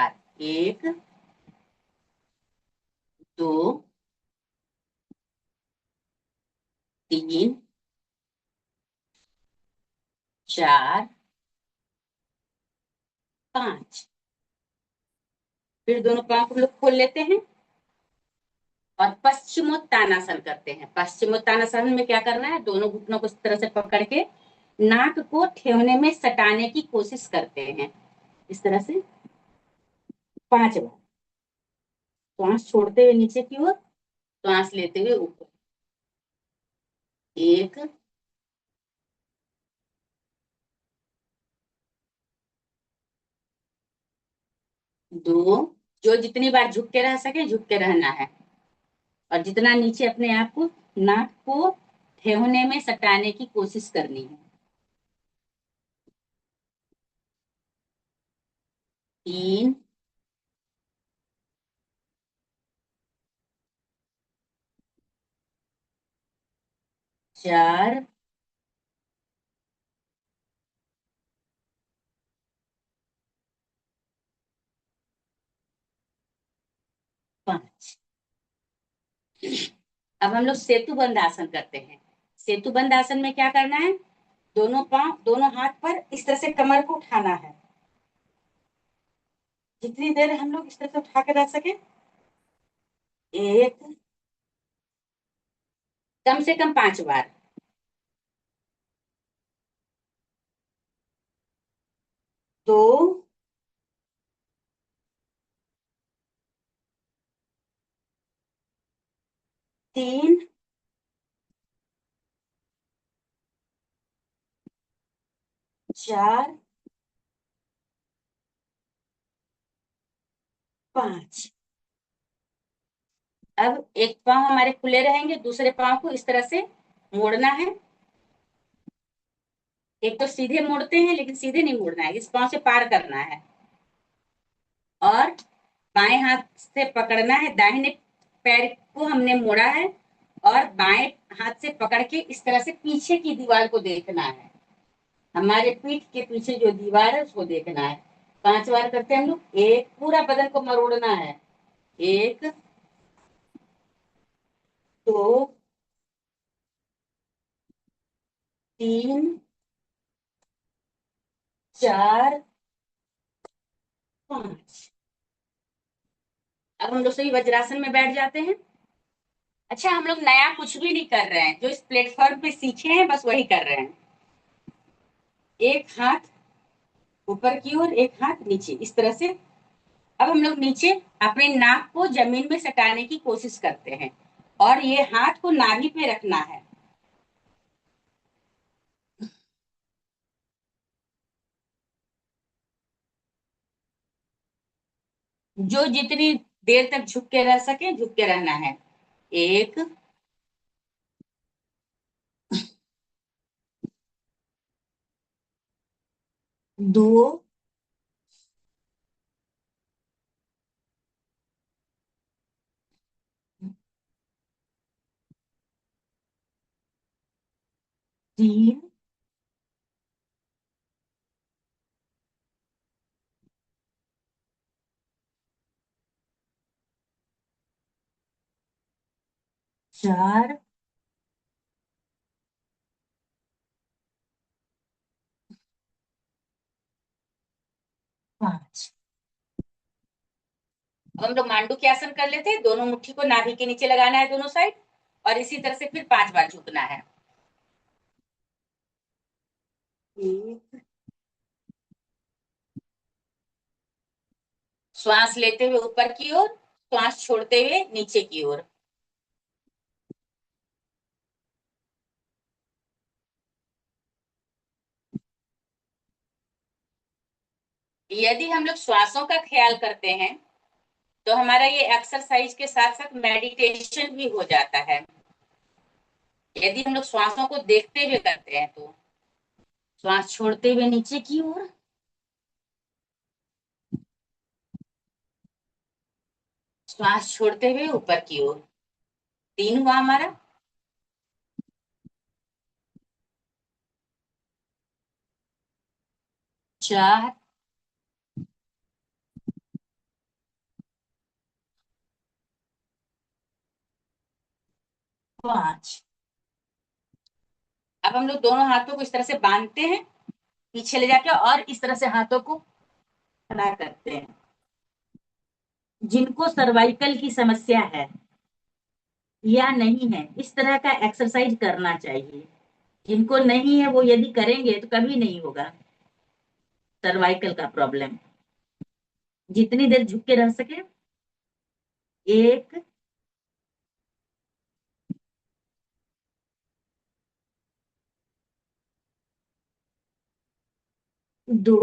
बाद 1 2 3 4 5। फिर दोनों पांव को लोग खोल लेते हैं और पश्चिमोत्तानासन करते हैं। पश्चिमोत्तानासन में क्या करना है, दोनों घुटनों को इस तरह से पकड़ के नाक को ठेवने में सटाने की कोशिश करते हैं, इस तरह से 5 बार। श्वास छोड़ते हुए नीचे की ओर, श्वास लेते हुए ऊपर। 1 2, जो जितनी बार झुक के रह सके झुक के रहना है, और जितना नीचे अपने आप को नाक को ठेवने में सटाने की कोशिश करनी है। 3 4 5। अब हम लोग सेतु बंद आसन करते हैं। सेतुबंद आसन में क्या करना है, दोनों पांव दोनों हाथ पर इस तरह से कमर को उठाना है, जितनी देर हम लोग इस तरह से उठा के रह सके। एक, कम से कम 5 बार। 2, 3, 4, 5। अब एक पाँव हमारे खुले रहेंगे, दूसरे पाँव को इस तरह से मोड़ना है। एक तो सीधे मोड़ते हैं, लेकिन सीधे नहीं मोड़ना है, इस पाँव से पार करना है। और बाएं हाथ से पकड़ना है, दाहिने पैर को हमने मोड़ा है, और बाएं हाथ से पकड़ के इस तरह से पीछे की दीवार को देखना है, हमारे पीठ के पीछे जो दीवार है उसको देखना है। 5 बार करते हैं हम लोग। एक, पूरा बदन को मरोड़ना है। 1, 2, 3, 4, 5। अब हम लोग सही वज्रासन में बैठ जाते हैं। अच्छा, हम लोग नया कुछ भी नहीं कर रहे हैं, जो इस प्लेटफॉर्म पे सीखे हैं बस वही कर रहे हैं। एक हाथ ऊपर की ओर, एक हाथ नीचे, इस तरह से। अब हम लोग नीचे अपने नाक को जमीन में सटाने की कोशिश करते हैं, और ये हाथ को नाभि पे रखना है। जो जितनी देर तक झुक के रह सके झुक के रहना है। 1, 2, 3, 4, 5। अब हम लोग मांडू के आसन कर लेते हैं। दोनों मुट्ठी को नाभि के नीचे लगाना है दोनों साइड, और इसी तरह से फिर 5 बार झुकना है। 1, श्वास लेते हुए ऊपर की ओर, श्वास छोड़ते हुए नीचे की ओर। यदि हम लोग श्वासों का ख्याल करते हैं तो हमारा ये एक्सरसाइज के साथ साथ मेडिटेशन भी हो जाता है। यदि हम लोग श्वासों को देखते हुए करते हैं तो श्वास छोड़ते हुए नीचे की ओर, श्वास छोड़ते हुए ऊपर की ओर। 3 हुआ हमारा। 4, 5। अब हम लोग दोनों हाथों को इस तरह से बांधते हैं पीछे ले जाके, और इस तरह से हाथों को खड़ा करते हैं। जिनको सर्वाइकल की समस्या है या नहीं है, इस तरह का एक्सरसाइज करना चाहिए। जिनको नहीं है वो यदि करेंगे तो कभी नहीं होगा सर्वाइकल का प्रॉब्लम। जितनी देर झुक के रह सके। 1, 2,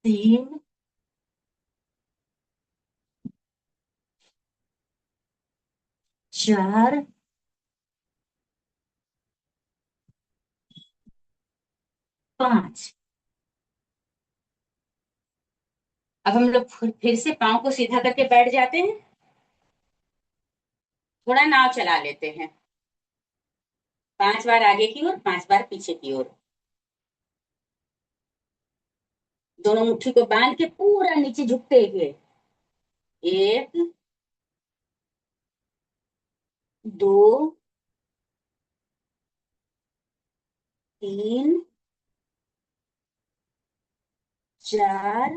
3, 4, 5। अब हम लोग फिर से पाँव को सीधा करके बैठ जाते हैं। थोड़ा नाव चला लेते हैं। 5 बार आगे की ओर, 5 बार पीछे की ओर। दोनों मुट्ठी को बांध के पूरा नीचे झुकते हुए, एक, दो, तीन, चार,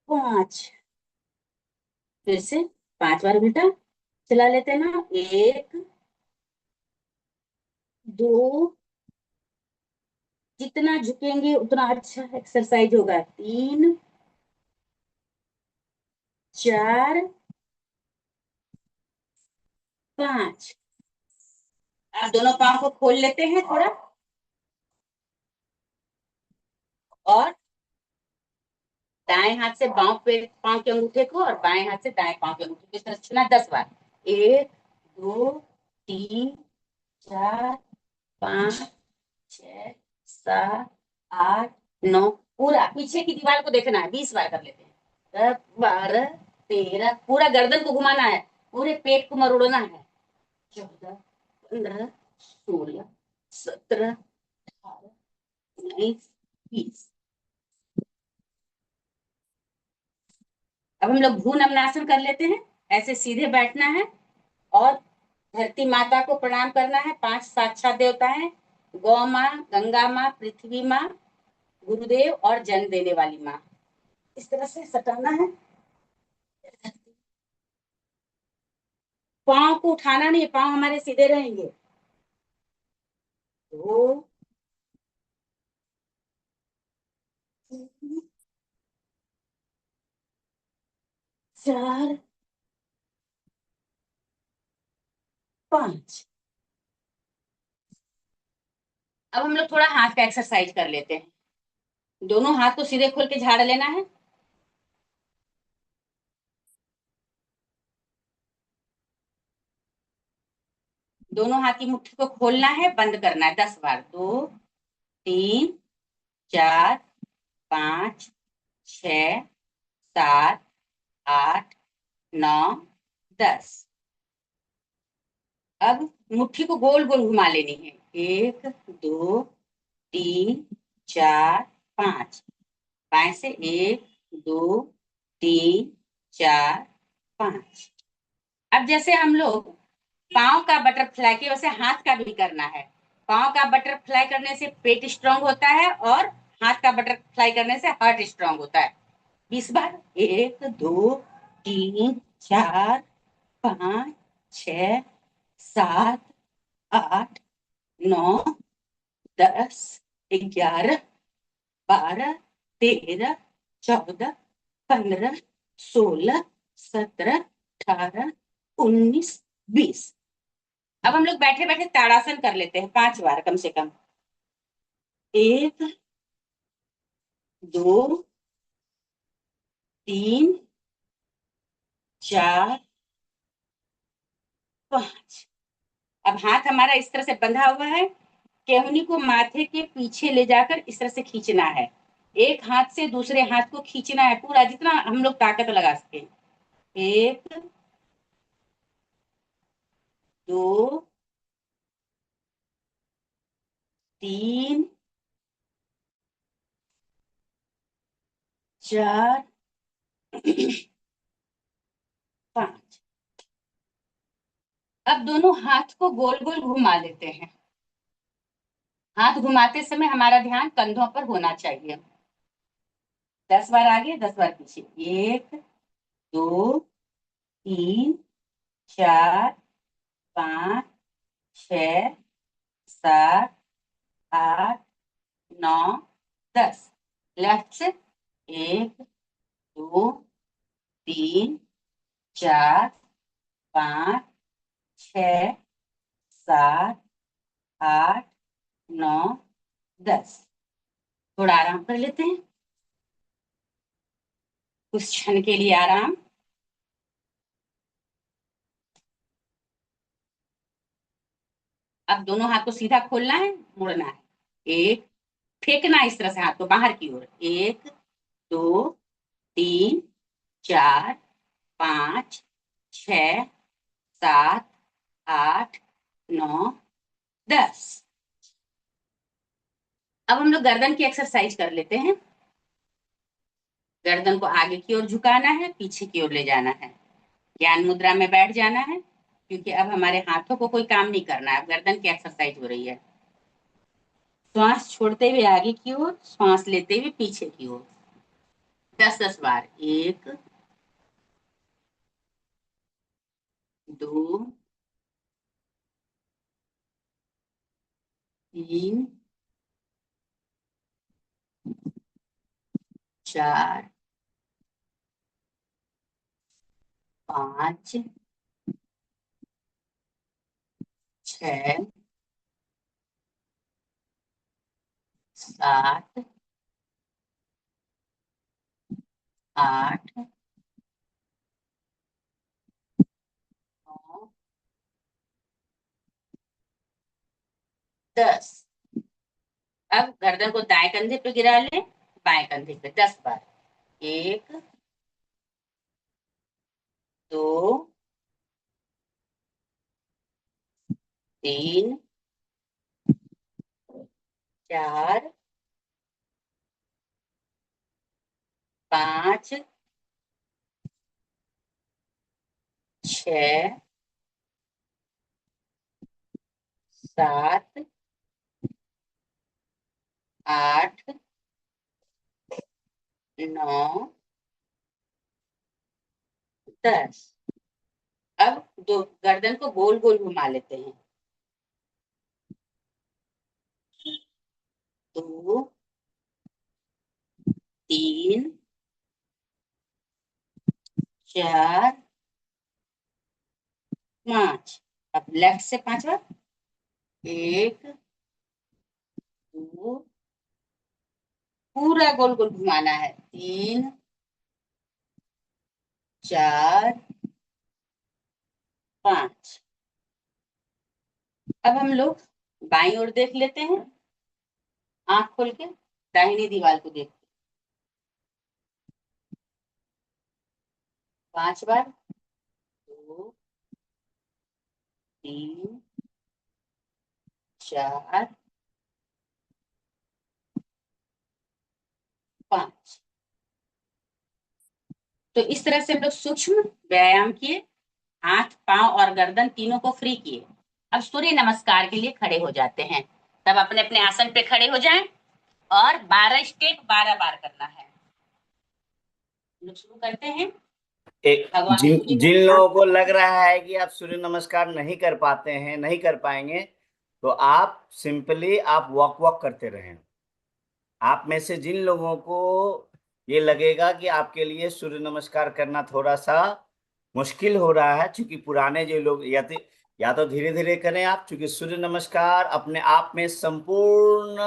पांच। फिर से 5 बार उल्टा चला लेते हैं ना। एक, दो, जितना झुकेंगे उतना अच्छा एक्सरसाइज होगा। तीन, चार, पांच। अब दोनों पाँव को खोल लेते हैं थोड़ा, और दाएं हाथ से बाएं पे पाँव के अंगूठे को, और बाएं हाथ से दाएं पाँव के अंगूठे को इस तरह छूना 10 बार। एक, दो, तीन, चार, पाँच, छह, सात, आठ, नौ। पूरा पीछे की दीवार को देखना है। 20 बार कर लेते हैं। 10, 12, 13। पूरा गर्दन को घुमाना है, पूरे पेट को मरोड़ना है। 14, 15, 16, 17, 18, 19, 20। अब हम लोग भ्रूण कर लेते हैं। ऐसे सीधे बैठना है, और धरती माता को प्रणाम करना है। 5 साक्षात देवता है: गौ माँ, गंगा माँ, पृथ्वी माँ, गुरुदेव और जन्म देने वाली माँ। इस तरह से सटाना है। पाँव को उठाना नहीं, पाँव हमारे सीधे रहेंगे। दो, तीन, चार, पांच। अब हम लोग थोड़ा हाथ का एक्सरसाइज कर लेते हैं। दोनों हाथ को सीधे खोल के झाड़ लेना है। दोनों हाथ की मुट्ठी को खोलना है, बंद करना है 10 बार। दो, तीन, चार, पांच, छ, सात, आठ, नौ, 10। अब मुट्ठी को गोल गोल घुमा लेनी है। एक, दो, तीन, चार, पांच। बाएं से एक, दो, तीन, चार, पांच। अब जैसे हम लोग पाँव का बटरफ्लाई के वैसे हाथ का भी करना है। पाँव का बटरफ्लाई करने से पेट स्ट्रांग होता है, और हाथ का बटरफ्लाई करने से हार्ट स्ट्रांग होता है। 20 बार। एक, दो, तीन, चार, पांच, छ, सात, 8, 9, 10, 11, 12, 13, 14, 15, 16, 17, 18, 19, 20। अब हम लोग बैठे बैठे ताड़ासन कर लेते हैं 5 बार कम से कम। एक, दो, तीन, चार, पांच। अब हाथ हमारा इस तरह से बंधा हुआ है। केहनी को माथे के पीछे ले जाकर इस तरह से खींचना है। एक हाथ से दूसरे हाथ को खींचना है पूरा, जितना हम लोग ताकत लगा सके। एक, दो, तीन, चार, पांच। अब दोनों हाथ को गोल गोल घुमा लेते हैं। हाथ घुमाते समय हमारा ध्यान कंधों पर होना चाहिए। 10 बार आगे, 10 बार पीछे। एक, दो, तीन, चार, पांच, छ, सात, आठ, नौ, 10। लेफ्ट से एक, दो, तीन, चार, पांच, छ, सात, आठ, नौ, 10। थोड़ा आराम कर लेते हैं, कुछ क्षण के लिए आराम। अब दोनों हाथ को सीधा खोलना है, मुड़ना है। एक, फेंकना इस तरह से हाथ को बाहर की ओर। एक, दो, तीन, चार, पांच, छ, सात, आठ, नौ, 10। अब हम लोग गर्दन की एक्सरसाइज कर लेते हैं। गर्दन को आगे की ओर झुकाना है, पीछे की ओर ले जाना है, ज्ञान मुद्रा में बैठ जाना है, क्योंकि अब हमारे हाथों को कोई काम नहीं करना है, अब गर्दन की एक्सरसाइज हो रही है। श्वास छोड़ते हुए आगे की ओर, श्वास लेते हुए पीछे की ओर, 10-10 बार। 1, 2, 3, 4, 5, 6, 7, 8, 9, 10। अब गर्दन को दाएं कंधे पे गिरा ले, बाएं कंधे पे 10 बार। 1, 2, 3, 4, 5, 6, 7, 8, 9, 10। अब दो गर्दन को गोल गोल घुमा लेते हैं। 2, 3, 4, 5। अब लेफ्ट से 5 बार। 1, 2, पूरा गोल गोल घुमाना है। 3, 4, 5। अब हम लोग बाईं ओर देख लेते हैं, आंख खोल के दाहिनी दीवार को देख। 5 बार। 2, 3, 4, 5। तो इस तरह से हम लोग सूक्ष्म व्यायाम किए, हाथ पांव और गर्दन तीनों को फ्री किए। अब सूर्य नमस्कार के लिए खड़े हो जाते हैं। तब अपने अपने आसन पे खड़े हो जाएं और 12 स्टेप 12 बार करना है। हम लोग शुरू करते हैं। एक भगवान सूर्य जिन को जिन प्रणाम लोगों को करते लग हैं। रहा है कि आप सूर्य नमस्कार नहीं कर पाते हैं, नहीं कर पाएंगे, तो आप सिंपली आप वॉक वॉक करते रहें। आप में से जिन लोगों को ये लगेगा कि आपके लिए सूर्य नमस्कार करना थोड़ा सा मुश्किल हो रहा है, क्योंकि पुराने जो लोग या तो धीरे धीरे करें आप, क्योंकि सूर्य नमस्कार अपने आप में संपूर्ण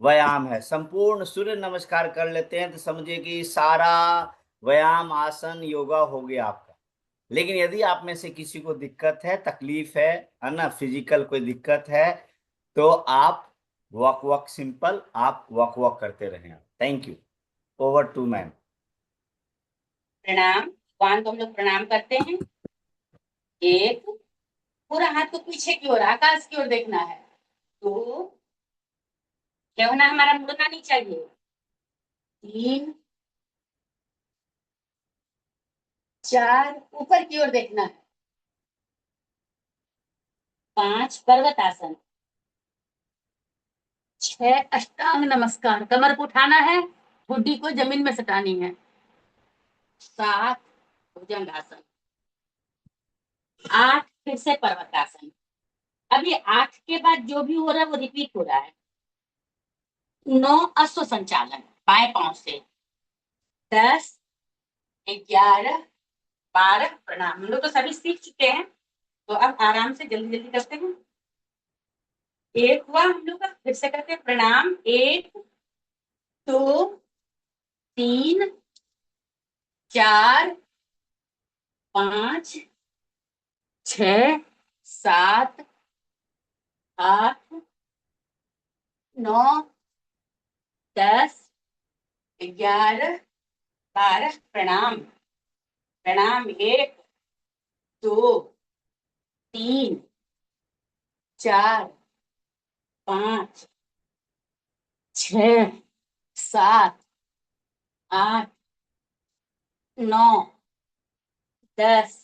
व्यायाम है। संपूर्ण सूर्य नमस्कार कर लेते हैं तो समझिए कि सारा व्यायाम आसन योगा हो गया आपका। लेकिन यदि आप में से किसी को दिक्कत है, तकलीफ है ना, फिजिकल कोई दिक्कत है, तो आप वॉक वॉक, सिंपल आप वॉक वॉक करते रहें। Thank you. Over to ma'am. प्रणाम। भगवान को हम लोग प्रणाम करते हैं। एक, पूरा हाथ को पीछे की ओर आकाश की ओर देखना है। 2, ठेवना हमारा मुड़ना नहीं चाहिए। 3, 4, ऊपर की ओर देखना है। 5, पर्वत आसन। 6, अष्टांग नमस्कार, कमर को उठाना है, ठुड्डी को जमीन में सटानी है। 7, भुजंगासन। 8, फिर से पर्वतासन। अब ये 8 के बाद जो भी हो रहा है वो रिपीट हो रहा है। 9, अश्व संचालन, बाएं पांव से। 10, 11, 12, प्रणाम। हम लोग तो सभी सीख चुके हैं, तो अब आराम से जल्दी जल्दी करते हैं। एक हुआ हम लोग का, फिर से करते हैं। प्रणाम। 1, 2, 3, 4, 5, 6, 7, 8, 9, 10, 11, 12, प्रणाम। प्रणाम। 1, 2, 3, 4, 5, छः, सात, आठ, नौ, 10,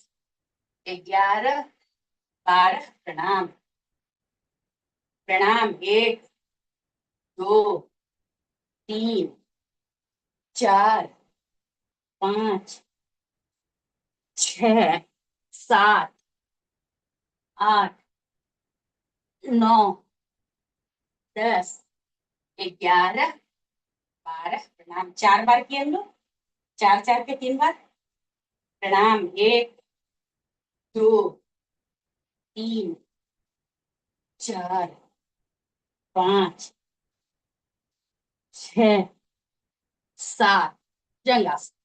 11, 12। प्रणाम। प्रणाम। 1, 2, 3, 4, 5, 6, 7, 8, 9, 10, 11, 12। प्रणाम। 4 बार किए हम लोग। 4 4 के 3 बार। प्रणाम। 1, 2, 3, 4, 5, 6, 7। जंगासन।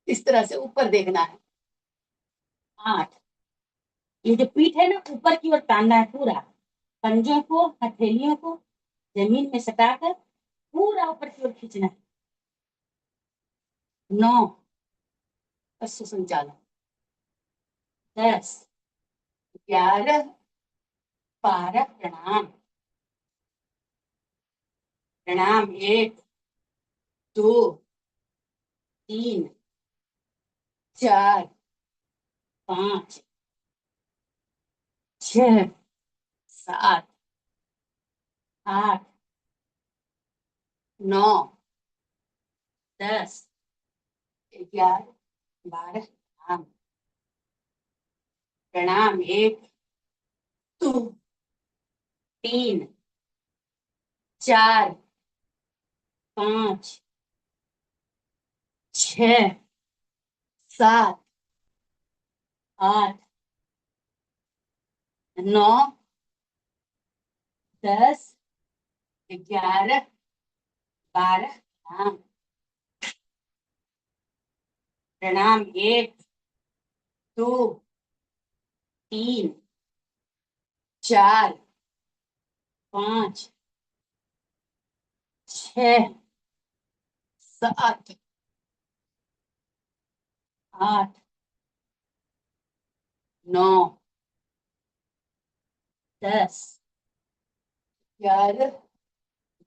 इस तरह से ऊपर देखना है। 8। ये जो पीठ है ना, ऊपर की ओर तानना है पूरा। पंजों को, हथेलियों को जमीन में सटाकर पूरा ऊपर की ओर खींचना है। 9, अश्व संचालन। 10, 11, 12। प्रणाम। प्रणाम। 1, 2, 3, 4, 5, 6, 7, 8, 9, 10, 11, 12। प्रणाम। प्रणाम। 1, 2, 3, 4, 5, 6, 7, 8, 9, 10, 11, 12। प्रणाम। प्रणाम। 1, 2, 3, 4, 5, 6, 7, 8, 9, 10, 11,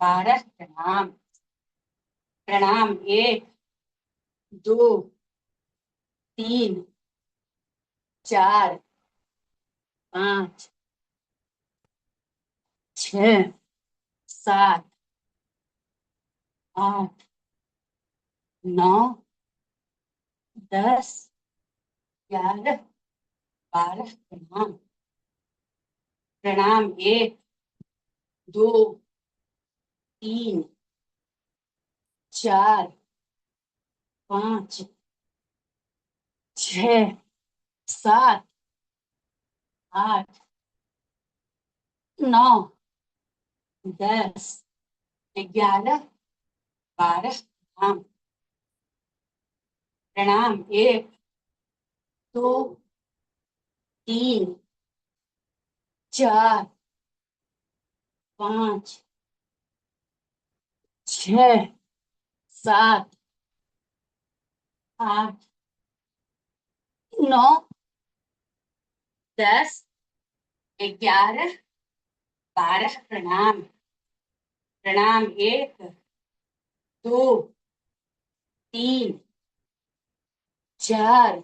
12। प्रणाम। प्रणाम। 1, 2, 3, 4, 5, 6, 7, 8, 9, 10, 11, 12। प्रणाम। प्रणाम। 1, 2, 3, 4, 5, 6, 7, 8, 9, 10, 11, 12। प्रणाम। प्रणाम। 1, 2, 3, 4, 5, 6, 7, 8, 9, 10, 11, 12। प्रणाम। प्रणाम। 1, 2, 3, 4,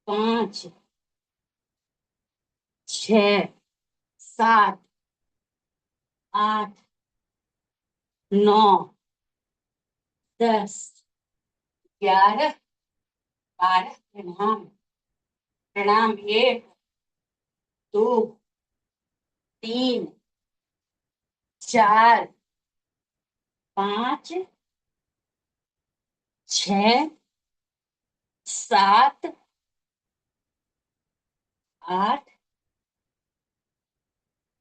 5, 6, 7, 8, 9, 10, 11, 12। प्रणाम। प्रणाम। 1, 2, 3, 4, 5, 6, 7, 8,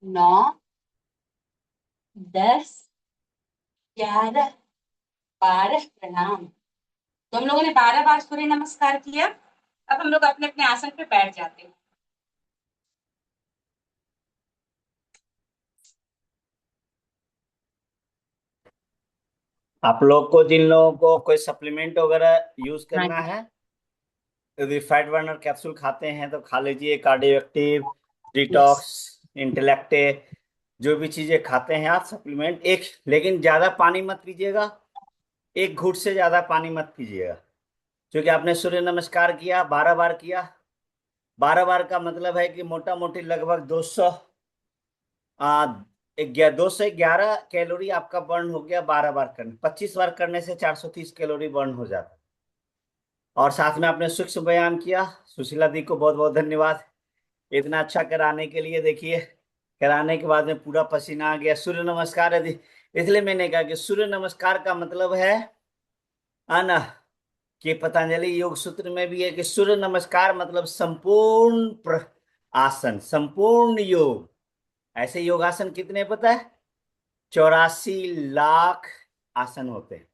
9, 10, 11, 12। प्रणाम। तो हम लोगों ने 12 बार सूर्य नमस्कार किया। अब हम लोग अपने अपने आसन पे बैठ जाते हैं। आप लोग को, जिन लोगों को कोई सप्लीमेंट वगैरह यूज हाँ करना जी। है, यदि फैट बर्नर कैप्सूल खाते हैं तो खा लीजिए। Cardio active, yes. डिटॉक्स, इंटेलेक्टे, जो भी चीजें खाते हैं आप सप्लीमेंट, एक लेकिन ज्यादा पानी मत पीजिएगा। एक घूंट से ज्यादा पानी मत पीजिएगा। क्योंकि आपने सूर्य नमस्कार किया 12 बार किया। 12 बार का मतलब है कि मोटा मोटी लगभग 211 कैलोरी आपका बर्न हो गया 12 बार करने। 25 बार करने से 430 कैलोरी बर्न हो जाता है। और साथ में आपने सूक्ष्म व्यायाम किया। सुशीला दी को बहुत बहुत धन्यवाद इतना अच्छा कराने के लिए। देखिए कराने के बाद में पूरा पसीना आ गया। सूर्य नमस्कार यदि, इसलिए मैंने कहा कि सूर्य नमस्कार का मतलब है ना, कि पतंजलि योग सूत्र में भी है कि सूर्य नमस्कार मतलब संपूर्ण आसन, संपूर्ण योग। ऐसे योगासन कितने पता है? 84 लाख आसन होते हैं,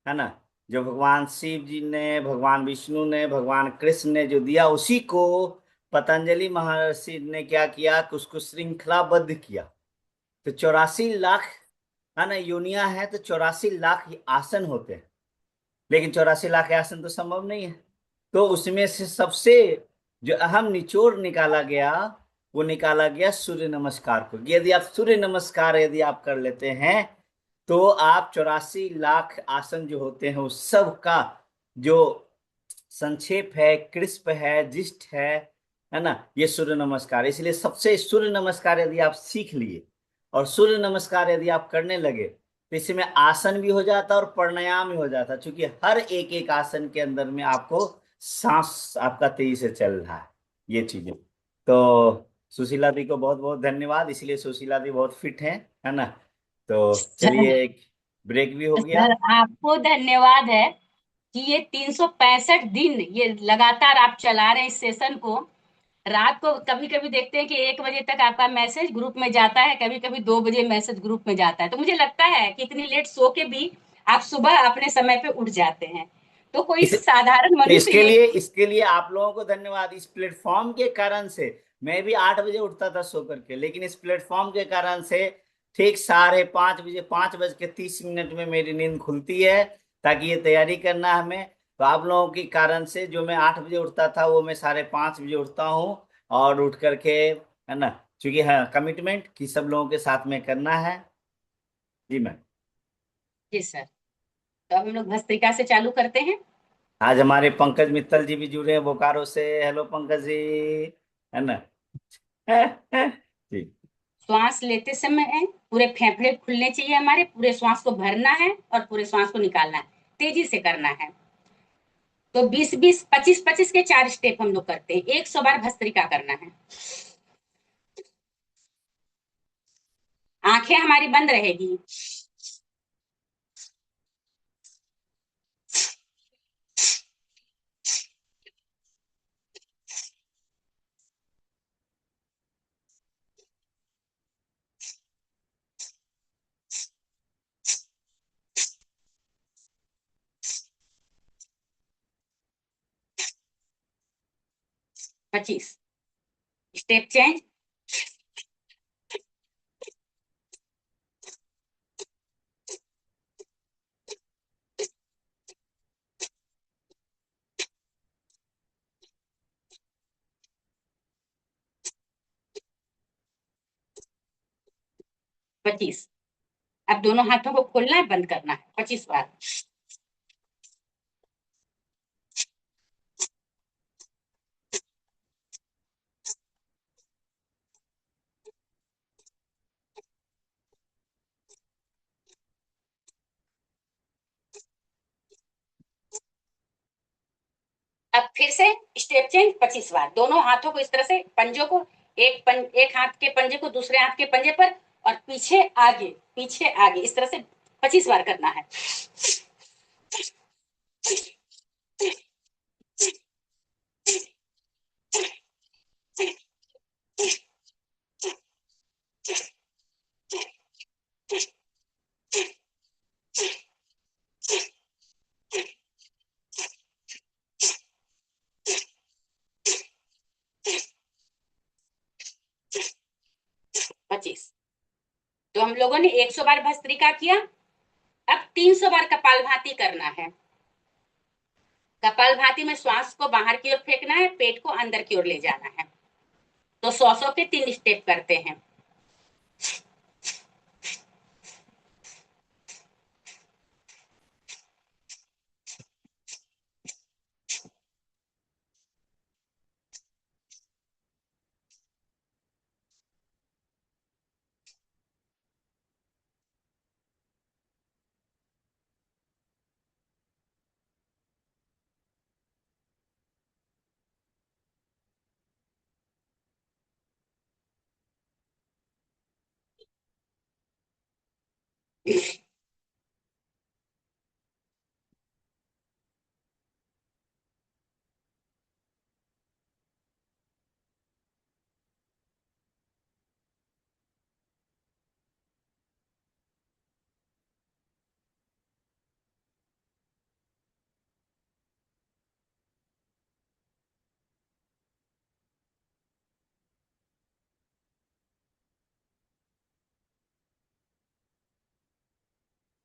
है ना। जो भगवान शिव जी ने, भगवान विष्णु ने, भगवान कृष्ण ने जो दिया, उसी को पतंजलि महर्षि ने क्या किया कि उसको श्रृंखलाबद्ध किया। तो 84 लाख, है ना, योनियां हैं, तो 84 लाख ही आसन होते हैं। लेकिन 84 लाख आसन तो संभव नहीं है। तो उसमें से सबसे जो अहम निचोड़ निकाला गया, वो निकाला गया सूर्य नमस्कार को। यदि आप सूर्य नमस्कार यदि आप कर लेते हैं, तो आप 84 लाख आसन जो होते हैं उस सब का जो संक्षेप है, क्रिस्प है, जिस्ट है ना, ये सूर्य नमस्कार। इसलिए सबसे सूर्य नमस्कार यदि आप सीख लिए और सूर्य नमस्कार यदि आप करने लगे, तो इसमें आसन भी हो जाता और प्राणायाम भी हो जाता, क्योंकि हर एक एक आसन के अंदर में आपको सांस आपका तेजी से चल रहा है, ये चीजें। तो सुशीला दी को बहुत बहुत धन्यवाद। इसलिए सुशीला दी बहुत फिट है ना। तो चलिए, एक ब्रेक भी हो गया। सर आपको धन्यवाद है कि ये 365 दिन ये लगातार आप चला रहे हैं इस सेशन को। रात को कभी कभी देखते हैं कि 1 बजे तक आपका मैसेज ग्रुप में जाता है, कभी कभी 2 बजे मैसेज ग्रुप में जाता है। तो मुझे लगता है कि इतनी लेट सो के भी आप सुबह अपने समय पे उठ जाते हैं। तो कोई इस साधारण तो मनुष्य ये इसके लिए आप लोगों को धन्यवाद। इस प्लेटफॉर्म के कारण से मैं भी 8 बजे उठता था सो करके, लेकिन इस प्लेटफॉर्म के कारण से ठीक 5:30 बजे, 5:30 में मेरी नींद खुलती है, ताकि ये तैयारी करना है हमें। तो आप लोगों के कारण से जो मैं 8 बजे उठता था, वो मैं 5:30 बजे उठता हूँ। और उठ करके, है ना, क्योंकि हाँ, कमिटमेंट कि सब लोगों के साथ में करना है। जी मैम। जी सर। तो अब हम लोग भस्त्रिका से चालू करते हैं। आज हमारे पंकज मित्तल जी भी जुड़े हैं बोकारो से। हेलो पंकज जी, है ना। जी। श्वास लेते समय पूरे फेफड़े खुलने चाहिए, हमारे पूरे श्वास को भरना है और पूरे श्वास को निकालना है, तेजी से करना है। तो 20-20, 25-25 के 4 स्टेप हम लोग करते हैं। 100 बार भस्त्रिका करना है। आंखें हमारी बंद रहेगी। पच्चीस स्टेप चेंज। 25। अब दोनों हाथों को खोलना है, बंद करना है 25 बार। अब फिर से स्टेप चेंज 25 बार। दोनों हाथों को इस तरह से, पंजों को, एक हाथ के पंजे को दूसरे हाथ के पंजे पर, और पीछे आगे, पीछे आगे, इस तरह से 25 बार करना है। पच्चीस। तो हम लोगों ने 100 बार भस्त्रिका किया। अब 300 बार कपालभाति करना है। कपालभाति में श्वास को बाहर की ओर फेंकना है, पेट को अंदर की ओर ले जाना है। तो 100-100 के 3 स्टेप करते हैं।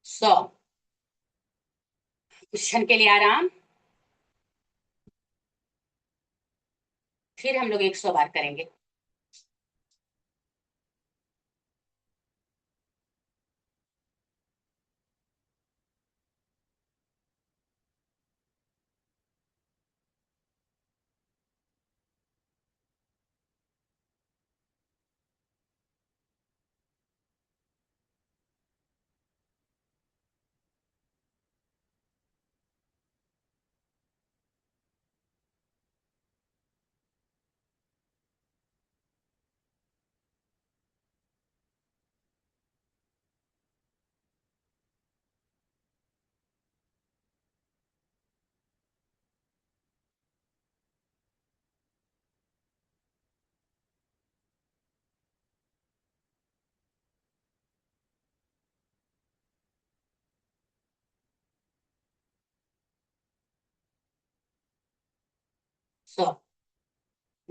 100। कुछ क्षण के लिए आराम। फिर हम लोग 100 बार करेंगे। सौ।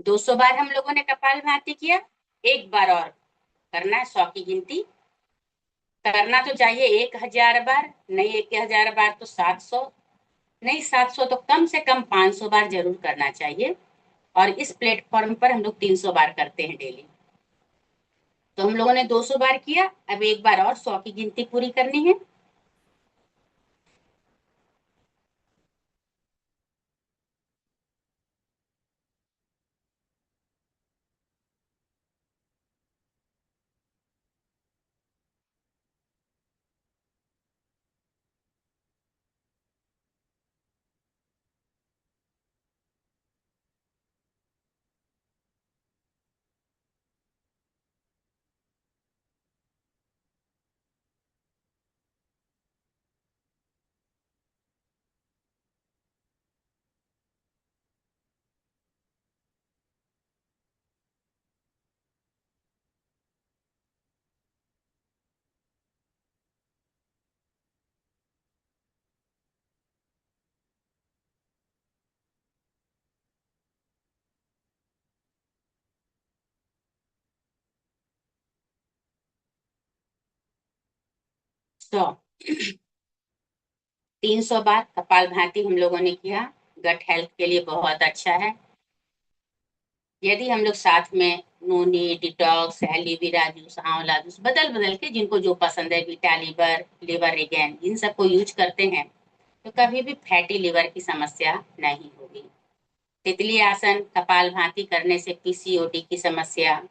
200 बार हम लोगों ने कपालभाति किया। एक बार और करना है 100 की गिनती। करना तो चाहिए 1000 बार, नहीं 1000 बार तो 700, नहीं 700 तो कम से कम 500 बार जरूर करना चाहिए। और इस प्लेटफॉर्म पर हम लोग 300 बार करते हैं डेली। तो हम लोगों ने 200 बार किया, अब एक बार और 100 की गिनती पूरी करनी है। सौ। 300 बार कपालभाति हम लोगों ने किया। गट हेल्थ के लिए बहुत अच्छा है। यदि हम लोग साथ में नोनी, डिटॉक्स, एलोवेरा जूस, आंवला जूस बदल बदल के जिनको जो पसंद है, बीटा लीवर, लिवर रिगेन, इन सबको यूज करते हैं तो कभी भी फैटी लिवर की समस्या नहीं होगी। तितली आसन, कपालभाति करने से पीसीओडी की समस्या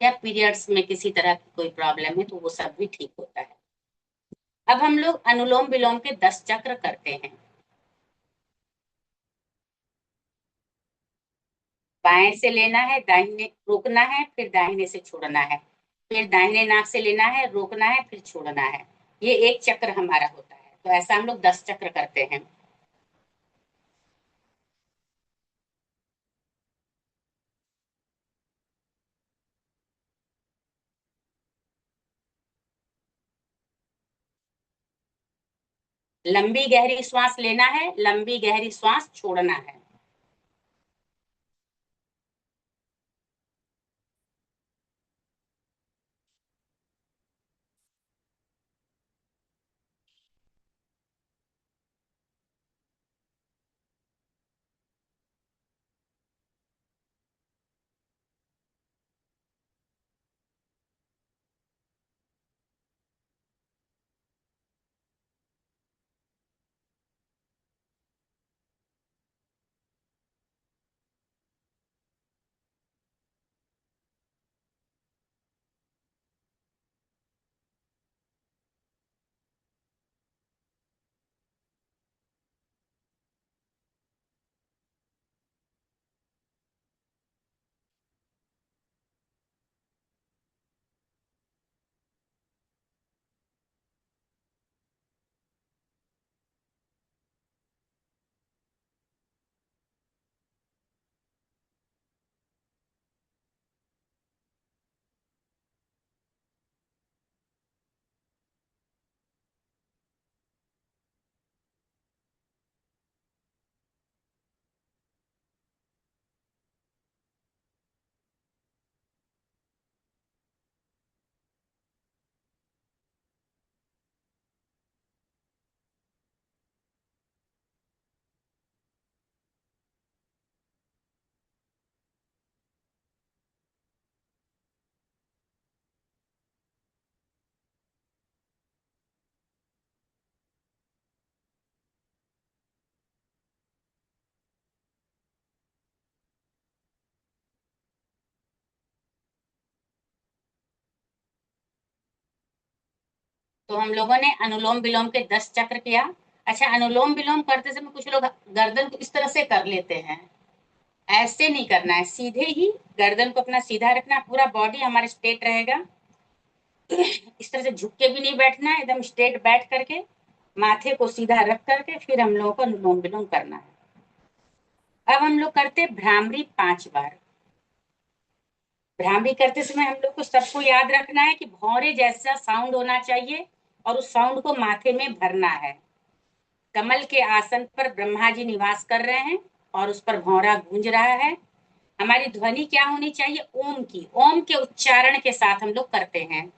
या पीरियड्स में किसी तरह की कोई प्रॉब्लम है तो वो सब भी ठीक होता है। अब हम लोग अनुलोम विलोम के 10 चक्र करते हैं। बाएं से लेना है, दाहिने रोकना है, फिर दाहिने से छोड़ना है, फिर दाहिने नाक से लेना है, रोकना है, फिर छोड़ना है। ये एक चक्र हमारा होता है, तो ऐसा हम लोग 10 चक्र करते हैं। लंबी गहरी श्वास लेना है, लंबी गहरी श्वास छोड़ना है। तो हम लोगों ने अनुलोम विलोम के 10 चक्र किया। अच्छा, अनुलोम विलोम करते समय कुछ लोग गर्दन को इस तरह से कर लेते हैं, ऐसे नहीं करना है, सीधे ही गर्दन को अपना सीधा रखना, पूरा बॉडी हमारा स्ट्रेट रहेगा। इस तरह से झुक के भी नहीं बैठना है, एकदम स्ट्रेट बैठ करके माथे को सीधा रख करके फिर हम लोगों को अनुलोम विलोम करना है। अब हम लोग करते भ्रामरी 5 बार। भ्रामरी करते समय हम लोग को सबको याद रखना है कि भौरे जैसा साउंड होना चाहिए और उस साउंड को माथे में भरना है। कमल के आसन पर ब्रह्मा जी निवास कर रहे हैं और उस पर भौरा गूंज रहा है। हमारी ध्वनि क्या होनी चाहिए? ओम की। ओम के उच्चारण के साथ हम लोग करते हैं।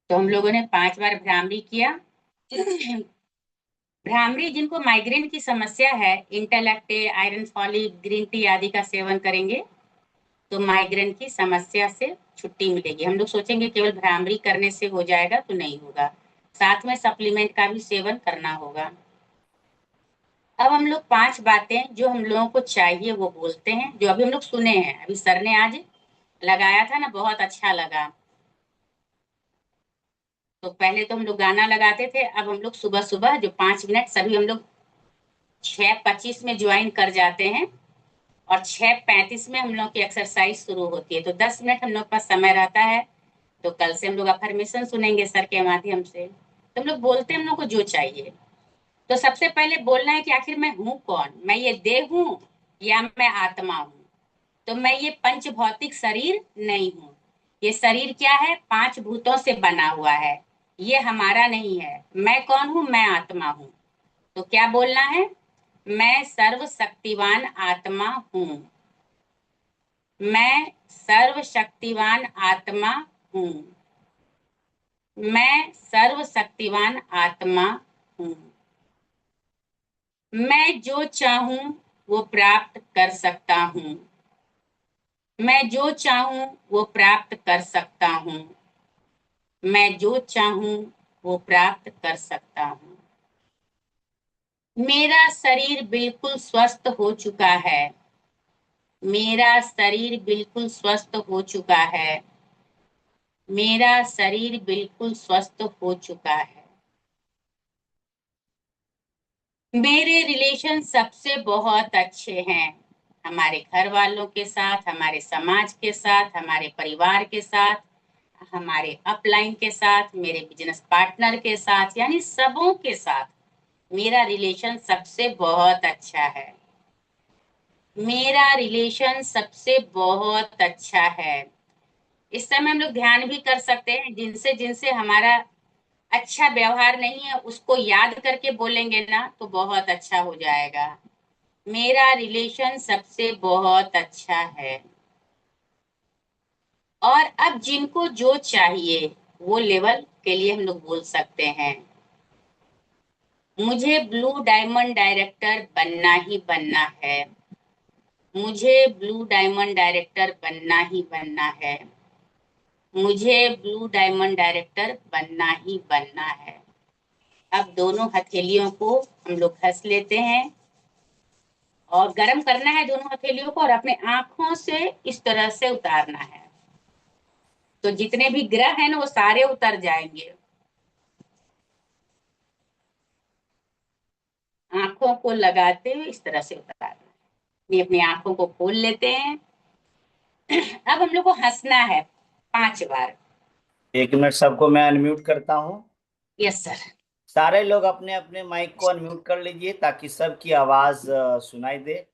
तो हम लोगों ने 5 बार भ्रामरी किया। भ्रामरी जिनको माइग्रेन की समस्या है, इंटेलेक्टे, आयरन फॉलिक, ग्रीन टी आदि का सेवन करेंगे तो माइग्रेन की समस्या से छुट्टी मिलेगी। हम लोग सोचेंगे केवल भ्रामरी करने से हो जाएगा, तो नहीं होगा, साथ में सप्लीमेंट का भी सेवन करना होगा। अब हम लोग 5 बातें जो हम लोगों को चाहिए वो बोलते हैं, जो अभी हम लोग सुने हैं, अभी सर ने आज लगाया था ना, बहुत अच्छा लगा। तो पहले तो हम लोग गाना लगाते थे, अब हम लोग सुबह सुबह जो 5 मिनट सभी हम लोग 6:25 में ज्वाइन कर जाते हैं और 6:35 में हम लोग की एक्सरसाइज शुरू होती है। तो 10 मिनट हम लोग का समय रहता है। तो कल से हम लोग अफर्मेशन सुनेंगे सर के माध्यम से, तो हम लोग बोलते हैं हम लोग को जो चाहिए। तो सबसे पहले बोलना है कि आखिर मैं हूँ कौन? मैं ये देह हूँ या मैं आत्मा हूँ? तो मैं ये पंच भौतिक शरीर नहीं हूँ। ये शरीर क्या है? 5 भूतों से बना हुआ है, ये हमारा नहीं है। मैं कौन हूँ? मैं आत्मा हूँ। तो क्या बोलना है? मैं सर्वशक्तिवान आत्मा हूँ। मैं सर्वशक्तिवान आत्मा हूँ। मैं सर्वशक्तिवान आत्मा हूँ। मैं जो चाहूं वो प्राप्त कर सकता हूँ। मैं जो चाहूं वो प्राप्त कर सकता हूँ। मैं जो चाहूं वो प्राप्त कर सकता हूँ। मेरा शरीर बिल्कुल स्वस्थ हो चुका है। मेरा शरीर बिल्कुल स्वस्थ हो चुका है। मेरा शरीर बिल्कुल स्वस्थ हो चुका है। मेरे रिलेशन सबसे बहुत अच्छे हैं, हमारे घर वालों के साथ, हमारे समाज के साथ, हमारे परिवार के साथ, हमारे अपलाइन के साथ, मेरे बिजनेस पार्टनर के साथ, यानी सबों के साथ मेरा रिलेशन सबसे बहुत अच्छा है। मेरा रिलेशन सबसे बहुत अच्छा है। इस समय हम लोग ध्यान भी कर सकते हैं, जिनसे जिनसे हमारा अच्छा व्यवहार नहीं है उसको याद करके बोलेंगे ना तो बहुत अच्छा हो जाएगा। मेरा रिलेशन सबसे बहुत अच्छा है। और अब जिनको जो चाहिए वो लेवल के लिए हम लोग बोल सकते हैं, मुझे ब्लू डायमंड डायरेक्टर बनना ही बनना है। मुझे ब्लू डायमंड डायरेक्टर बनना ही बनना है। मुझे ब्लू डायमंड डायरेक्टर बनना ही बनना है। अब दोनों हथेलियों को हम लोग घस लेते हैं और गर्म करना है दोनों हथेलियों को, और अपने आंखों से इस तरह से उतारना है। तो जितने भी ग्रह हैं ना वो सारे उतर जाएंगे। आंखों को लगाते हुए इस तरह से उतारना है। ये अपनी आंखों को खोल लेते हैं अब हम लोग को हंसना है 5 बार। 1 मिनट, सबको मैं अनम्यूट करता हूँ। Yes sir. सारे लोग अपने अपने माइक को अनम्यूट कर लीजिए ताकि सबकी आवाज सुनाई दे।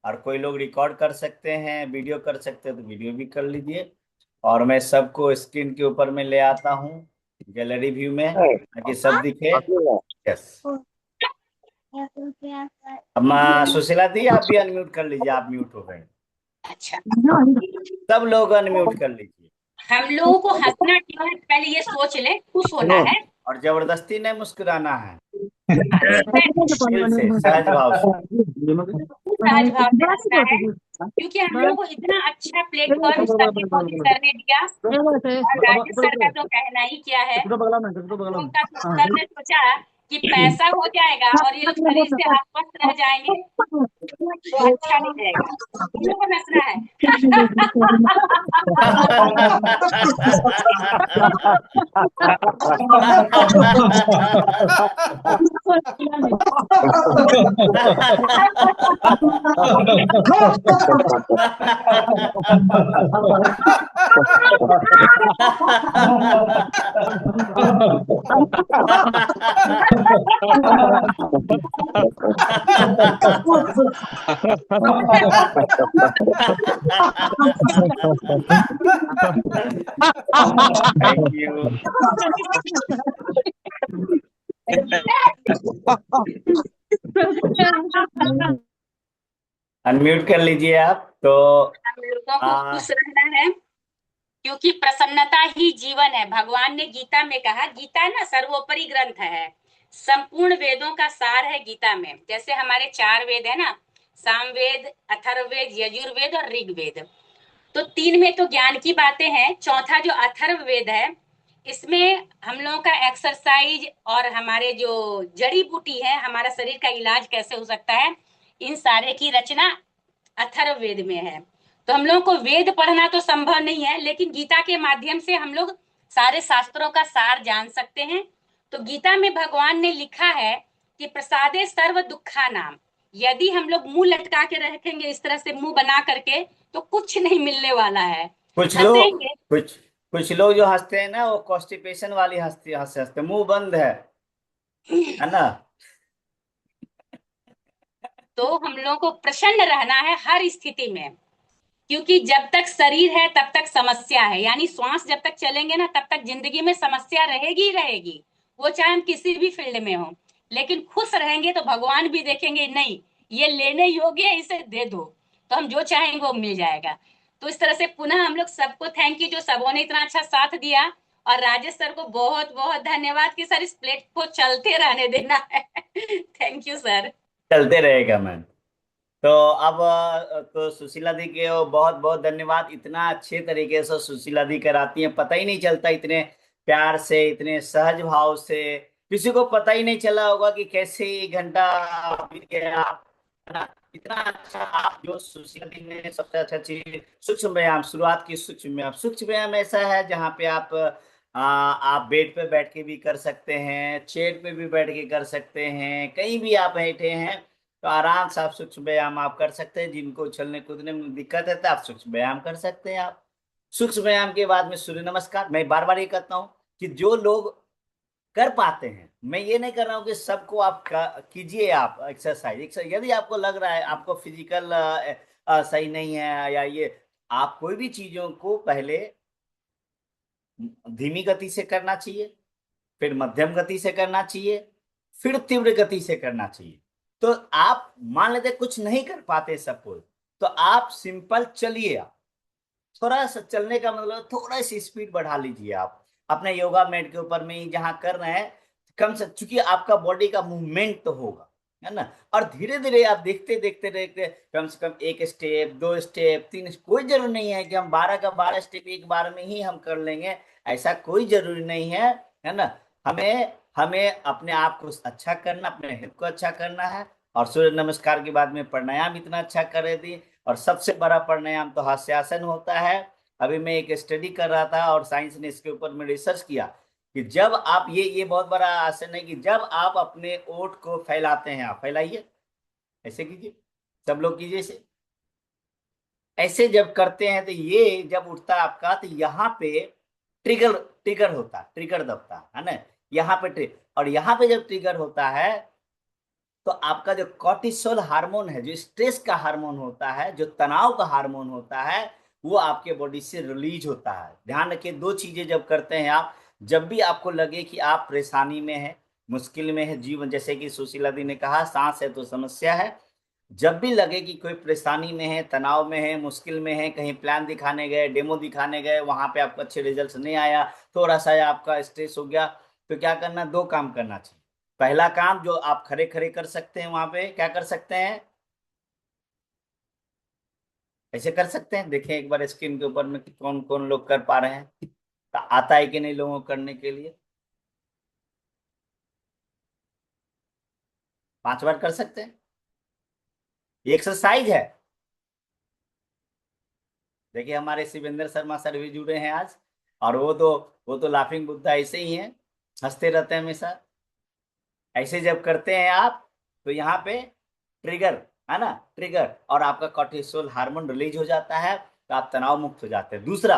और कोई लोग रिकॉर्ड कर सकते हैं, वीडियो कर सकते हैं तो वीडियो भी कर लीजिए। और मैं सबको स्क्रीन के ऊपर में ले आता हूँ, गैलरी व्यू में, ताकि सब दिखे। यस। अब सुशीला दी, आप भी अनम्यूट कर लीजिए, आप म्यूट हो गए। अच्छा, सब लोग अनम्यूट कर लीजिए। हम लोगों को हंसना क्यों है पहले ये सोच ले, खुश होना है। और जबरदस्ती नहीं मुस्कुराना है, करेक्ट। दिल से, सहज भाव से। सहज भाव से हंसना है, क्योंकि हम लोगों को इतना अच्छा प्लेटफॉर्म सभी मोदी सर ने दिया। और राजेश सर का तो कहना ही क्या है, उनका तो सर ने सोचा कि पैसा हो जाएगा और ये लोग शरीर से अस्वस्थ रह जाएंगे तो अच्छा नहीं रहेगा, इन लोगों को हंसना है। Thank you. अनम्यूट कर लीजिए आप तो। हम लोगों को आ, खुश रहना है, क्योंकि प्रसन्नता ही जीवन है। भगवान ने गीता में कहा, गीता ना सर्वोपरि ग्रंथ है, संपूर्ण वेदों का सार है गीता में। जैसे हमारे 4 वेद है ना, सामवेद, अथर्ववेद, यजुर्वेद और ऋग्वेद। तो 3 में तो ज्ञान की बातें हैं, चौथा जो अथर्ववेद है इसमें हम लोगों का एक्सरसाइज और हमारे जो जड़ी बूटी है, हमारा शरीर का इलाज कैसे हो सकता है, इन सारे की रचना अथर्ववेद में है। तो हम लोगों को वेद पढ़ना तो संभव नहीं है, लेकिन गीता के माध्यम से हम लोग सारे शास्त्रों का सार जान सकते हैं। तो गीता में भगवान ने लिखा है कि प्रसादे सर्व दुखा नाम, यदि हम लोग मुंह लटका के रखेंगे, इस तरह से मुंह बना करके, तो कुछ नहीं मिलने वाला है। कुछ लोग हंसेंगे। कुछ कुछ लोग जो हंसते हैं ना, वो कॉन्स्टिपेशन वाली हंसते हंसते हंसते, मुंह बंद है ना। तो हम लोगों को प्रसन्न रहना है हर स्थिति में, क्योंकि जब तक शरीर है तब तक समस्या है, यानी श्वास जब तक चलेंगे ना तब तक जिंदगी में समस्या रहेगी ही रहेगी, वो चाहे हम किसी भी फील्ड में हो। लेकिन खुश रहेंगे तो भगवान भी देखेंगे, नहीं ये लेने योग्य है, इसे दे दो, तो हम जो चाहेंगे वो मिल जाएगा। तो इस तरह से पुनः हम लोग सबको थैंक यू, जो सबों ने इतना अच्छा साथ दिया। और राजेश सर को बहुत बहुत धन्यवाद कि सर इस प्लेट को चलते रहने देना है। Thank you sir. चलते रहेगा मैम। तो अब तो सुशीला दी के बहुत बहुत धन्यवाद। इतना अच्छे तरीके से सुशीला दी कराती हैं, पता ही नहीं चलता, इतने प्यार से, इतने सहज भाव से। किसी को पता ही नहीं चला होगा कि कैसे 1 घंटा बीत गया, है ना। इतना अच्छा आप जो सुशीला दी ने सबसे अच्छा चीज, सूक्ष्म व्यायाम, शुरुआत की सूक्ष्म व्यायाम। सूक्ष्म व्यायाम ऐसा है जहाँ पे आप बेड पे बैठ के भी कर सकते हैं, चेयर पे भी बैठ के कर सकते हैं, कहीं भी आप बैठे हैं तो आराम से आप सूक्ष्म व्यायाम आप कर सकते हैं। जिनको उछलने कूदने में दिक्कत है तो आप सूक्ष्म व्यायाम कर सकते हैं। आप सूक्ष्म व्यायाम के बाद में सूर्य नमस्कार। मैं बार बार ये कहता हूँ कि जो लोग कर पाते हैं, मैं ये नहीं कर रहा हूँ कि सबको आप कीजिए आप एक्सरसाइज। यदि आपको लग रहा है आपको फिजिकल सही नहीं है या ये, आप कोई भी चीजों को पहले धीमी गति से करना चाहिए, फिर मध्यम गति से करना चाहिए, फिर तीव्र गति से करना चाहिए। तो आप मान लेते कुछ नहीं कर पाते सपोज, तो आप सिंपल चलिए। आप थोड़ा सा चलने का मतलब थोड़ा सी स्पीड बढ़ा लीजिए। आप अपने योगा मैट के ऊपर में ही जहां कर रहे हैं, कम से, चूंकि आपका बॉडी का मूवमेंट तो होगा, है ना। और धीरे धीरे आप देखते देखते देखते, कम से कम 1 स्टेप, 2 स्टेप, 3, कोई जरूरी नहीं है कि हम 12 का 12 स्टेप एक बार में ही हम कर लेंगे, ऐसा कोई जरूरी नहीं है ना। हमें हमें अपने आप को अच्छा करना, अपने हेल्थ को अच्छा करना है। और सूर्य नमस्कार के बाद में प्राणायाम इतना अच्छा कर दी। और सबसे बड़ा प्राणायाम तो हास्यासन होता है। अभी मैं एक स्टडी कर रहा था और साइंस ने इसके ऊपर में रिसर्च किया कि जब आप ये बहुत बड़ा आसन है कि जब आप अपने ओठ को फैलाते हैं, आप फैलाइए, ऐसे कीजिए, सब लोग कीजिए इसे। ऐसे जब करते हैं तो ये जब उठता है आपका, तो यहाँ पे ट्रिगर ट्रिगर होता है, ट्रिगर दबता है ना, यहाँ पे और यहाँ पे जब ट्रिगर होता है तो आपका जो कॉर्टिसोल हार्मोन है, जो स्ट्रेस का हार्मोन होता है, जो तनाव का हार्मोन होता है, वो आपके बॉडी से रिलीज होता है। ध्यान रखिए, दो चीजें जब करते हैं आप, जब भी आपको लगे कि आप परेशानी में है, मुश्किल में है जीवन, जैसे कि सुशीला दी ने कहा सांस है तो समस्या है, जब भी लगे कि कोई परेशानी में है, तनाव में है, मुश्किल में है, कहीं प्लान दिखाने गए, डेमो दिखाने गए, वहां पे आपको अच्छे रिजल्ट नहीं आया, थोड़ा सा आपका स्ट्रेस हो गया, तो क्या करना, दो काम करना चाहिए। पहला काम जो आप खड़े खड़े कर सकते हैं, वहां पे क्या कर सकते हैं, ऐसे कर सकते हैं, देखें एक बार स्क्रीन के ऊपर में कि कौन कौन लोग कर पा रहे हैं, तो आता है कि नहीं लोगों को करने के लिए। 5 बार कर सकते हैं, ये एक्सरसाइज है। देखिए हमारे शिवेंद्र शर्मा सर भी जुड़े हैं आज, और वो तो लाफिंग बुद्धा ऐसे ही हैं, हंसते रहते हैं हमेशा। ऐसे जब करते हैं आप, तो यहाँ पे ट्रिगर, है ना, ट्रिगर, और आपका कॉर्टिसोल हार्मोन रिलीज हो जाता है, तो आप तनाव मुक्त हो जाते हैं। दूसरा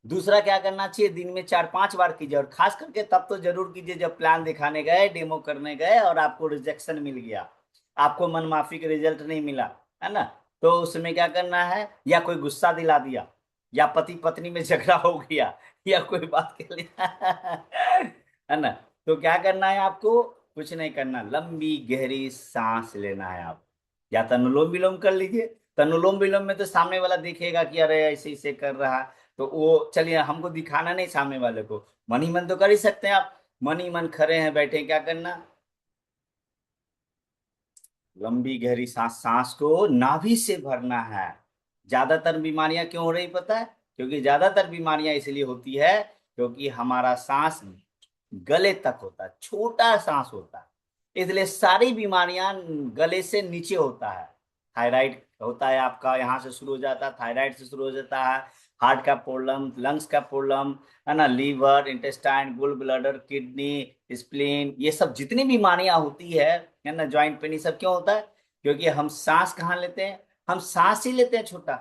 दूसरा क्या करना चाहिए, दिन में 4-5 बार कीजिए, और खास करके तब तो जरूर कीजिए जब प्लान दिखाने गए, डेमो करने गए और आपको रिजेक्शन मिल गया, आपको मनमाफी का रिजल्ट नहीं मिला, है ना, तो उसमें क्या करना है, या कोई गुस्सा दिला दिया, या पति पत्नी में झगड़ा हो गया, या कोई बात कर लिया है ना, तो क्या करना है आपको, कुछ नहीं करना, लंबी गहरी सांस लेना है आप, या तो अनुलोम विलोम कर लीजिए। तो अनुलोम विलोम में तो सामने वाला देखेगा कि अरे ऐसे ऐसे कर रहा है, तो वो चलिए, हमको दिखाना नहीं सामने वाले को, मन ही मन तो कर ही सकते हैं आप, मन ही मन खड़े हैं बैठे हैं, क्या करना, लंबी गहरी सांस, सांस को नाभि से भरना है। ज्यादातर बीमारियां क्यों हो रही पता है, क्योंकि ज्यादातर बीमारियां इसलिए होती है क्योंकि हमारा सांस गले तक होता है, छोटा सांस होता है, इसलिए सारी बीमारियां गले से नीचे होता है। थायराइड होता है आपका, यहाँ से शुरू हो जाता है, थायराइड से शुरू हो जाता है, हार्ट का प्रॉब्लम, लंग्स का प्रॉब्लम, है ना, लीवर, इंटेस्टाइन, गुल ब्लडर, किडनी, स्प्लीन, ये सब जितनी बीमारियां होती है ना, ज्वाइंट पेन, ये सब क्यों होता है, क्योंकि हम सांस कहाँ लेते हैं, हम सांस ही लेते हैं छोटा,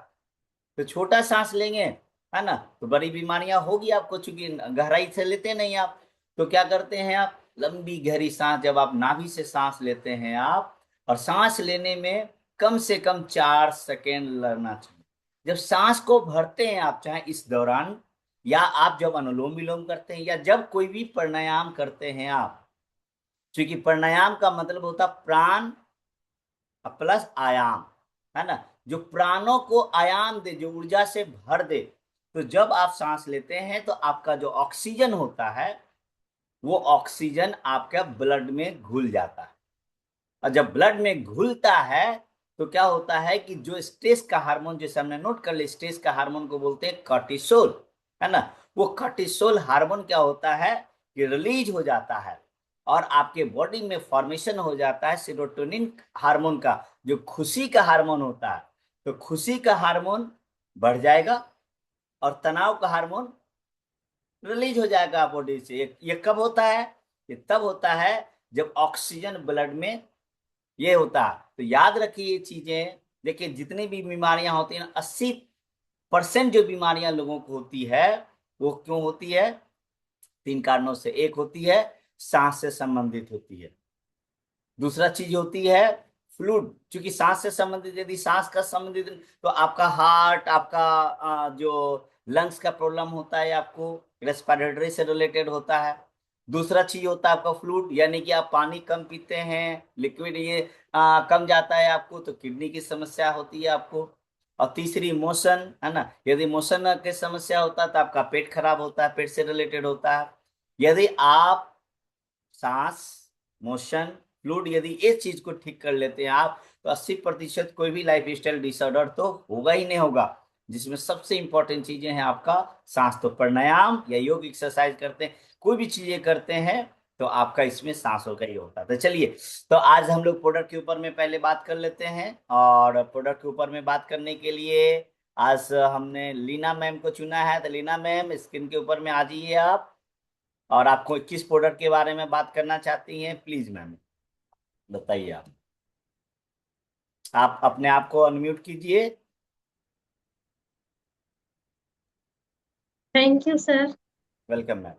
तो छोटा सांस लेंगे, है ना, तो बड़ी बीमारियां होगी आपको, चूंकि गहराई से लेते नहीं आप। तो क्या करते हैं आप, लंबी गहरी सांस, जब आप नाभि से सांस लेते हैं आप, और सांस लेने में कम से कम 4 सेकेंड लगना चाहिए। जब सांस को भरते हैं आप, चाहे इस दौरान, या आप जब अनुलोम विलोम करते हैं, या जब कोई भी प्राणायाम करते हैं आप, क्योंकि प्राणायाम का मतलब होता प्राण प्लस आयाम, है ना, जो प्राणों को आयाम दे, जो ऊर्जा से भर दे। तो जब आप सांस लेते हैं तो आपका जो ऑक्सीजन होता है, वो ऑक्सीजन आपका ब्लड में घुल जाता है, और जब ब्लड में घुलता है तो क्या होता है कि जो स्ट्रेस का हार्मोन, जैसे हमने नोट कर लिया, स्ट्रेस का हार्मोन को बोलते हैं कॉर्टिसोल, है ना, वो कॉर्टिसोल हार्मोन क्या होता है कि रिलीज हो जाता है, और आपके बॉडी में फॉर्मेशन हो जाता है सेरोटोनिन हार्मोन का, जो खुशी का हार्मोन होता है। तो खुशी का हार्मोन बढ़ जाएगा, और तनाव का हार्मोन रिलीज हो जाएगा बॉडी से। ये कब होता है, ये तब होता है जब ऑक्सीजन ब्लड में ये होता है। तो याद रखिए ये चीजें, देखिए जितनी भी बीमारियां होती हैं ना, 80% जो बीमारियां लोगों को होती है, वो क्यों होती है, 3 कारणों से। एक होती है सांस से संबंधित होती है, दूसरा चीज होती है फ्लूड, क्योंकि सांस से संबंधित, यदि सांस का संबंधित, तो आपका हार्ट, आपका जो लंग्स का प्रॉब्लम होता है, आपको रेस्पिरेटरी से रिलेटेड होता है। दूसरा चीज होता है आपका फ्लूड, यानी कि आप पानी कम पीते हैं, लिक्विड ये कम जाता है आपको, तो किडनी की समस्या होती है आपको। और तीसरी मोशन, है ना, यदि मोशन की समस्या होता है तो आपका पेट खराब होता है, पेट से रिलेटेड होता है। यदि आप सांस, मोशन, फ्लूड, यदि इस चीज को ठीक कर लेते हैं आप, तो 80% कोई भी लाइफ स्टाइल डिसऑर्डर तो होगा ही नहीं होगा, जिसमें सबसे इंपॉर्टेंट चीजें हैं आपका सांस। तो प्राणायाम या योग एक्सरसाइज करते हैं, कोई भी चीजें करते हैं, तो आपका इसमें सांसों का ही होता है। तो चलिए, तो आज हम लोग प्रोडक्ट के ऊपर में पहले बात कर लेते हैं, और प्रोडक्ट के ऊपर में बात करने के लिए आज हमने लीना मैम को चुना है। तो लीना मैम, स्क्रीन के ऊपर में आ जाइए आप, और आपको किस प्रोडक्ट के बारे में बात करना चाहती हैं, प्लीज मैम बताइए। आप अपने आप को अनम्यूट कीजिए। Thank you sir. Welcome ma'am.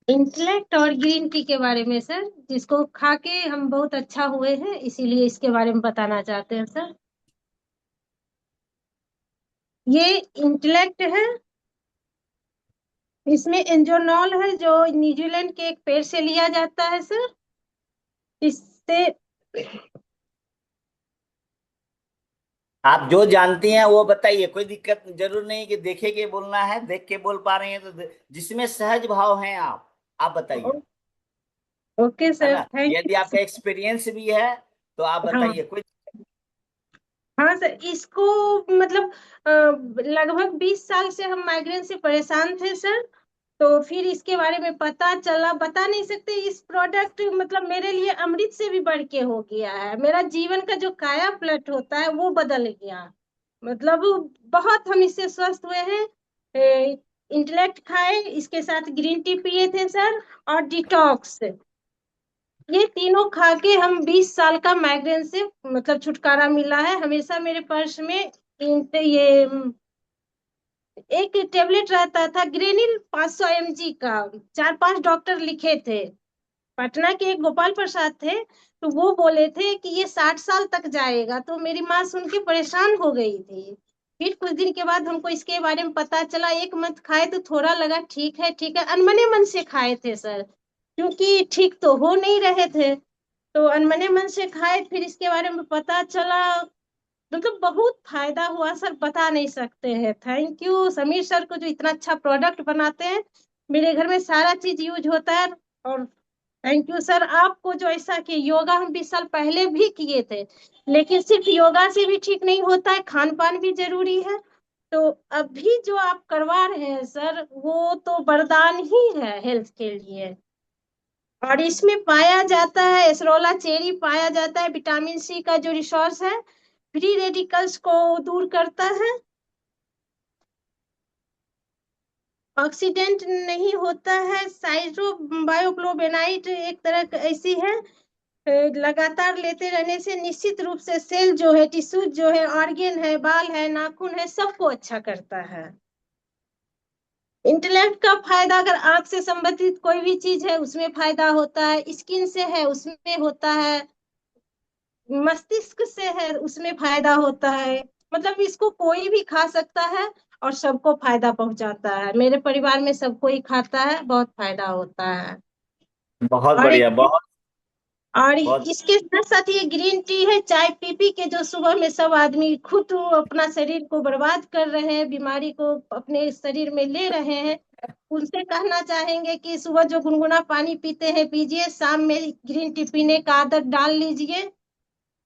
Intellect और ग्रीन टी के बारे में सर, जिसको खा के हम बहुत अच्छा हुए हैं, इसीलिए इसके बारे में बताना चाहते हैं सर। ये इंटेलेक्ट है, इसमें एंजोनॉल है जो न्यूजीलैंड के एक पेड़ से लिया जाता है सर। इससे आप जो जानती हैं वो बताइए, कोई दिक्कत जरूर नहीं कि देखे के बोलना है, देख के बोल पा रहे हैं तो जिसमें सहज भाव हैं आप बताइए। ओके है सर, ना? थैंक यदि यू। आपका एक्सपीरियंस भी है तो आप हाँ बताइए कोई। हाँ सर, इसको मतलब लगभग 20 साल से हम माइग्रेन से परेशान थे सर। तो फिर इसके बारे में पता चला, बता नहीं सकते, इस प्रोडक्ट मतलब मेरे लिए अमृत से भी बढ़ के हो गया है। मेरा जीवन का जो काया पलट होता है वो बदल गया। मतलब बहुत हम इससे स्वस्थ हुए हैं। इंटेलेक्ट खाए, इसके साथ ग्रीन टी पिए थे सर, और डिटॉक्स, ये तीनों खा के हम 20 साल का माइग्रेन से मतलब छुटकारा मिला है। हमेशा मेरे पर्स में ये एक टेबलेट रहता था, ग्रेनिल 500 mg का। 4-5 डॉक्टर लिखे थे, पटना के एक गोपाल प्रसाद थे, तो वो बोले थे कि ये 60 साल तक जाएगा। तो मेरी माँ सुन के परेशान हो गई थी। फिर कुछ दिन के बाद हमको इसके बारे में पता चला, 1 मंथ खाए तो थोड़ा लगा ठीक है ठीक है, अनमने मन से खाए थे सर, क्योंकि ठीक तो हो नहीं रहे थे। तो अनमने मन से खाए, फिर इसके बारे में पता चला, मतलब बहुत फायदा हुआ सर, बता नहीं सकते हैं। थैंक यू समीर सर को, जो इतना अच्छा प्रोडक्ट बनाते हैं। मेरे घर में सारा चीज यूज होता है। और थैंक यू सर आपको, जो ऐसा कि योगा हम 20 साल पहले भी किए थे, लेकिन सिर्फ योगा से भी ठीक नहीं होता है, खान पान भी जरूरी है। तो अभी जो आप करवा रहे हैं सर, वो तो वरदान ही है हेल्थ के लिए। और इसमें पाया जाता है एसरोला चेरी, पाया जाता है विटामिन सी का जो रिसोर्स है, फ्री रेडिकल्स को दूर करता है, ऑक्सीडेंट नहीं होता है। साइड्रो बायोफ्लोवेनाइड एक तरह का ऐसी है, लगातार लेते रहने से निश्चित रूप से सेल जो है, टिश्यू जो है, ऑर्गेन है, बाल है, नाखून है, सबको अच्छा करता है। इंटेलेक्ट का फायदा, अगर आंख से संबंधित कोई भी चीज है उसमें फायदा होता है, स्किन से है उसमें होता है, मस्तिष्क से है उसमें फायदा होता है। मतलब इसको कोई भी खा सकता है और सबको फायदा पहुंचाता है। मेरे परिवार में सब कोई खाता है, बहुत फायदा होता है। बहुत और बढ़िया, एक, बहुत और बहुत। इसके साथ साथ ये ग्रीन टी है, चाय पी पी के जो सुबह में सब आदमी खुद अपना शरीर को बर्बाद कर रहे हैं, बीमारी को अपने शरीर में ले रहे हैं, उनसे कहना चाहेंगे कि सुबह जो गुनगुना पानी पीते हैं पीजिए, शाम में ग्रीन टी पीने का आदत डाल लीजिए,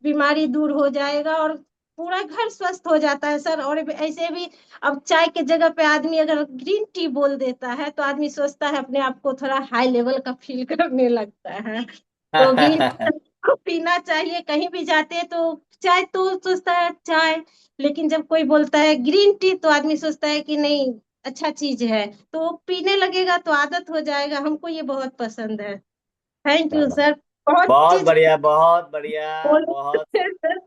बीमारी दूर हो जाएगा और पूरा घर स्वस्थ हो जाता है सर। और ऐसे भी अब चाय के जगह पे आदमी अगर ग्रीन टी बोल देता है तो आदमी सोचता है अपने आप को थोड़ा हाई लेवल का फील करने लगता है। तो ग्रीन टी को पीना चाहिए, कहीं भी जाते हैं तो चाय तो सोचता है चाय, लेकिन जब कोई बोलता है ग्रीन टी तो आदमी सोचता है कि नहीं, अच्छा चीज है, तो पीने लगेगा तो आदत हो जाएगा। हमको ये बहुत पसंद है। थैंक यू चलो, सर, बहुत बहुत चीज बढ़िया, बहुत बढ़िया, बोल बहुत। सर।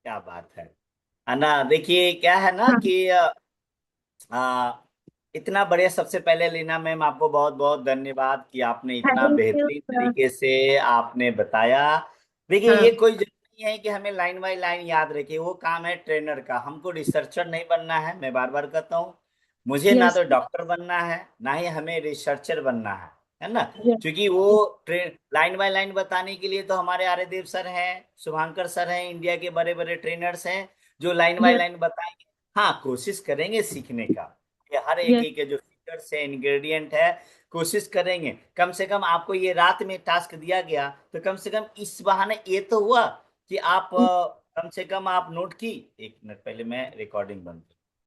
क्या बात है ना? देखिए क्या है ना हाँ, कि आ, इतना बढ़िया। सबसे पहले लीना मैम, आपको बहुत बहुत धन्यवाद कि आपने इतना थैंक यू बेहतरीन सर। तरीके से आपने बताया। देखिए, हाँ, ये कोई जरूरी नहीं है कि हमें लाइन बाय लाइन याद रखे, वो काम है ट्रेनर का। हमको रिसर्चर नहीं बनना है, मैं बार बार कहता हूँ। मुझे ना यस, तो डॉक्टर बनना है, ना ही हमें रिसर्चर बनना है ना? यस, क्योंकि वो ट्रेन लाइन बाय लाइन बताने के लिए तो हमारे आर्यदेव सर हैं, शुभांकर सर हैं, इंडिया के बड़े बड़े ट्रेनर्स हैं जो लाइन बाय यस, लाइन बताएंगे। हाँ, कोशिश करेंगे सीखने का। ये हर एक यस, एक के जो फीचर्स है, इंग्रेडिएंट है, कोशिश करेंगे। कम से कम आपको ये रात में टास्क दिया गया तो कम से कम इस बहाने ये तो हुआ कि आप कम से कम आप नोट की। 1 मिनट, पहले मैं रिकॉर्डिंग बंद